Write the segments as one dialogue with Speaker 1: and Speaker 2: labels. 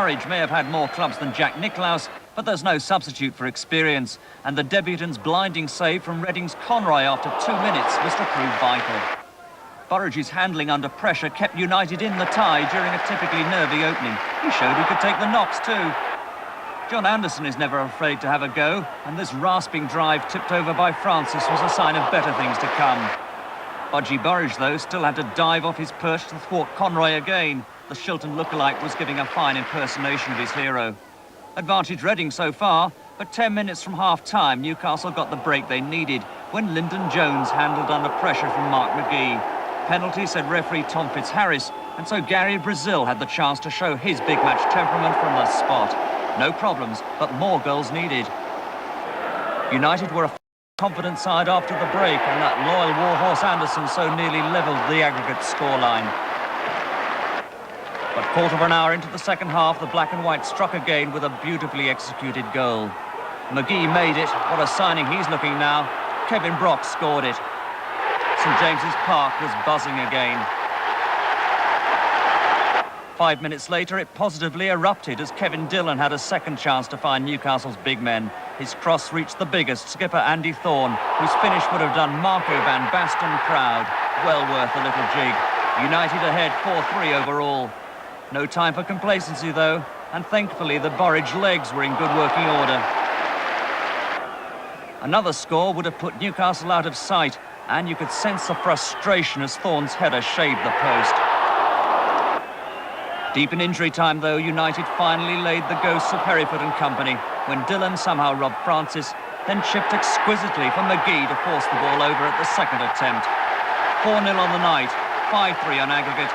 Speaker 1: Burridge may have had more clubs than Jack Nicklaus, but there's no substitute for experience, and the debutant's blinding save from Reading's Conroy after 2 minutes was to prove vital. Burridge's handling under pressure kept United in the tie during a typically nervy opening. He showed he could take the knocks too. John Anderson is never afraid to have a go, and this rasping drive tipped over by Francis was a sign of better things to come. Budgie Burridge, though, still had to dive off his perch to thwart Conroy again. The Shilton lookalike was giving a fine impersonation of his hero. Advantage Reading so far, but 10 minutes from half-time, Newcastle got the break they needed when Lyndon Jones handled under pressure from Mark McGee. Penalty, said referee Tom Fitzharris, and so Gary Brazil had the chance to show his big match temperament from the spot. No problems, but more goals needed. United were a confident side after the break, and that loyal warhorse Anderson so nearly levelled the aggregate scoreline. But quarter of an hour into the second half, the black and white struck again with a beautifully executed goal. McGee made it. What a signing he's looking now. Kevin Brock scored it. St James's Park was buzzing again. 5 minutes later, it positively erupted as Kevin Dillon had a second chance to find Newcastle's big men. His cross reached the biggest, skipper Andy Thorne, whose finish would have done Marco van Basten proud. Well worth a little jig. United ahead 4-3 overall. No time for complacency, though, and thankfully the Burridge legs were in good working order. Another score would have put Newcastle out of sight, and you could sense the frustration as Thorne's header shaved the post. Deep in injury time, though, United finally laid the ghosts of Hereford and company when Dillon somehow robbed Francis, then chipped exquisitely for McGee to force the ball over at the second attempt. 4-0 on the night, 5-3 on aggregate,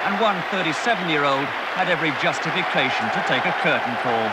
Speaker 1: and one 37-year-old had every justification to take a curtain call.